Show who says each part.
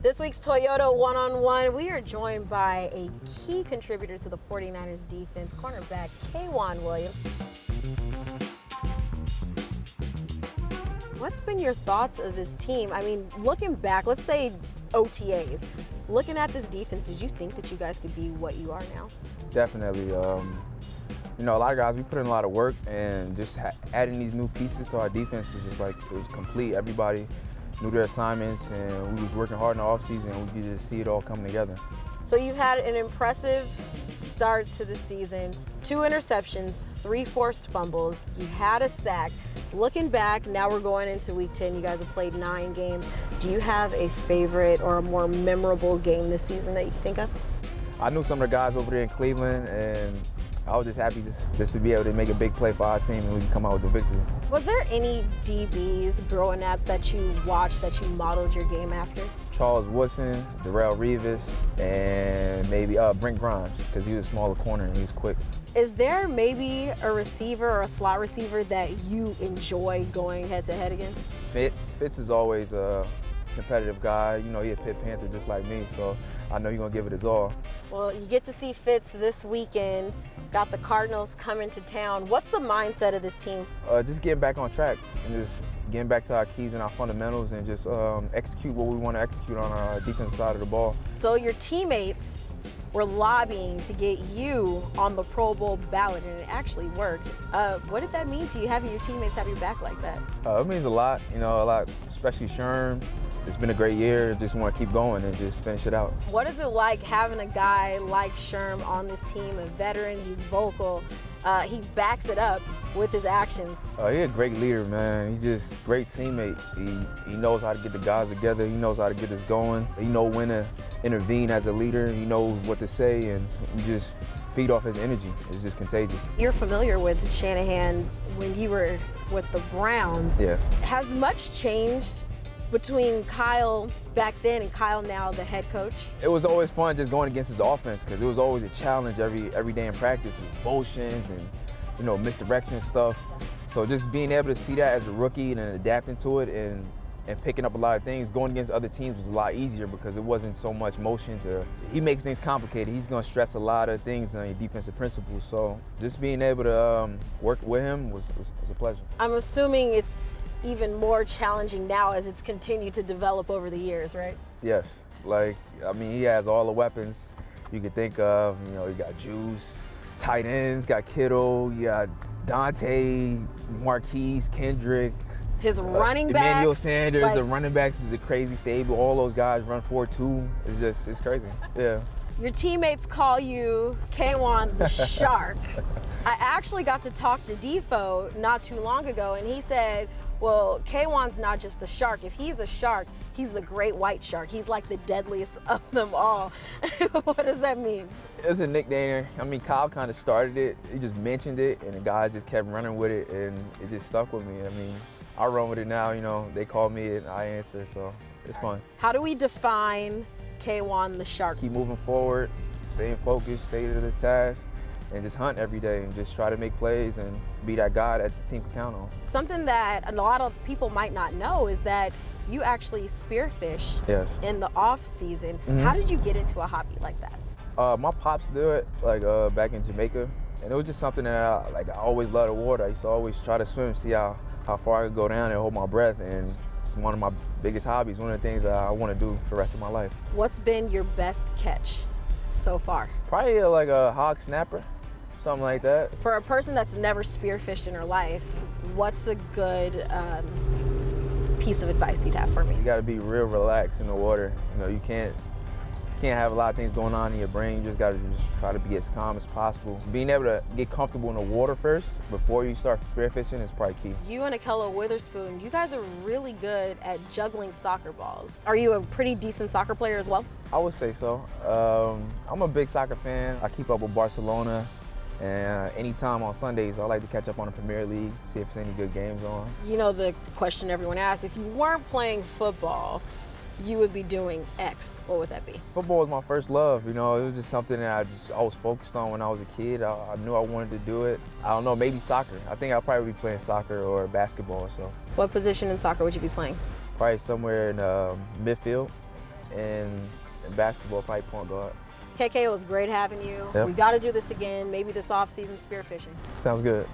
Speaker 1: This week's Toyota One-on-One, we are joined by a key contributor to the 49ers defense, cornerback WaunWilliams. What's been your thoughts of this team? I mean, looking back, let's say OTAs, looking at this defense, did you think that you guys could be what you are now?
Speaker 2: Definitely. You know, a lot of guys, we put in a lot of work, and just adding these new pieces to our defense was just like, it was complete. Everybody knew their assignments, and we was working hard in the offseason, and we could just see it all coming together.
Speaker 1: So you had an impressive start to the season, 2 interceptions, 3 forced fumbles, you had a sack. Looking back, now we're going into week 10, you guys have played 9 games. Do you have a favorite or a more memorable game this season that you think of?
Speaker 2: I knew some of the guys over there in Cleveland, and I was just happy just to be able to make a big play for our team and we can come out with the victory.
Speaker 1: Was there any DBs growing up that you watched, that you modeled your game after?
Speaker 2: Charles Woodson, Darrell Revis, and maybe Brent Grimes, because he was a smaller corner and he's quick.
Speaker 1: Is there maybe a receiver or a slot receiver that you enjoy going head-to-head against?
Speaker 2: Fitz is always a competitive guy. You know, he's a Pitt Panther just like me, so I know he's going to give it his all.
Speaker 1: Well, you get to see Fitz this weekend. Got the Cardinals coming to town. What's the mindset of this team?
Speaker 2: Just getting back on track and just getting back to our keys and our fundamentals and just execute what we want to execute on our defensive side of the ball. So
Speaker 1: your teammates were lobbying to get you on the Pro Bowl ballot, and it actually worked. What did that mean to you, having your teammates have your back like that?
Speaker 2: It means a lot, especially Sherm. It's been a great year. Just want to keep going and just finish it out.
Speaker 1: What is it like having a guy like Sherm on this team, a veteran? He's vocal. He backs it up with his actions.
Speaker 2: He's a great leader, man. He's just a great teammate. He knows how to get the guys together. He knows how to get us going. He knows when to intervene as a leader. He knows what to say, and we just feed off his energy. It's just contagious.
Speaker 1: You're familiar with Shanahan when you were with the Browns.
Speaker 2: Yeah. Has
Speaker 1: much changed between Kyle back then and Kyle now, the head coach?
Speaker 2: It was always fun just going against his offense, because it was always a challenge every day in practice with motions and misdirection stuff. So just being able to see that as a rookie and adapting to it and picking up a lot of things, going against other teams was a lot easier because it wasn't so much motions. He makes things complicated. He's going to stress a lot of things on your defensive principles. So just being able to work with him was a pleasure.
Speaker 1: I'm assuming it's even more challenging now as it's continued to develop over the years, right?
Speaker 2: Yes. He has all the weapons you could think of. You got Juice, tight ends, got Kittle, you got Dante, Marquise, Kendrick.
Speaker 1: His running backs.
Speaker 2: Emmanuel Sanders, the running backs is a crazy stable. All those guys run 4.2. It's crazy. Yeah.
Speaker 1: Your teammates call you KWaun the Shark. I actually got to talk to Defo not too long ago, and he said, well, KWaun's not just a shark. If he's a shark, he's the great white shark. He's like the deadliest of them all. What does that mean?
Speaker 2: It's a nickname. Kyle kind of started it. He just mentioned it, and the guys just kept running with it, and it just stuck with me. I run with it now. They call me and I answer, so it's fun.
Speaker 1: How do we define KWaun the Shark?
Speaker 2: Keep moving forward, staying focused, stay to the task, and just hunt every day and just try to make plays and be that guy that the team can count on.
Speaker 1: Something that a lot of people might not know is that you actually spearfish in the off season. Mm-hmm. How did you get into a hobby like that?
Speaker 2: My pops do it back in Jamaica, and it was just something that I always loved the water. I used to always try to swim, see how far I could go down and hold my breath, and it's one of my biggest hobbies, one of the things that I want to do for the rest of my life.
Speaker 1: What's been your best catch so far?
Speaker 2: Probably a hog snapper, something like that.
Speaker 1: For a person that's never spearfished in her life, what's a good piece of advice you'd have for me?
Speaker 2: You got to be real relaxed in the water. You can't have a lot of things going on in your brain. You just got to try to be as calm as possible. Being able to get comfortable in the water first before you start spearfishing is probably key.
Speaker 1: You and Akello Witherspoon, you guys are really good at juggling soccer balls. Are you a pretty decent soccer player as well?
Speaker 2: I would say so. I'm a big soccer fan. I keep up with Barcelona. And anytime on Sundays, I like to catch up on the Premier League, see if there's any good games on.
Speaker 1: The question everyone asks, if you weren't playing football, you would be doing X, what would that be?
Speaker 2: Football was my first love. It was just something that I was focused on when I was a kid. I knew I wanted to do it. I don't know, maybe soccer. I think I'll probably be playing soccer or basketball or so.
Speaker 1: What position in soccer would you be playing?
Speaker 2: Probably somewhere in midfield. and in basketball, probably point guard.
Speaker 1: KK, it was great having you.
Speaker 2: Yep.
Speaker 1: We got to do this again, maybe this off-season spearfishing.
Speaker 2: Sounds good.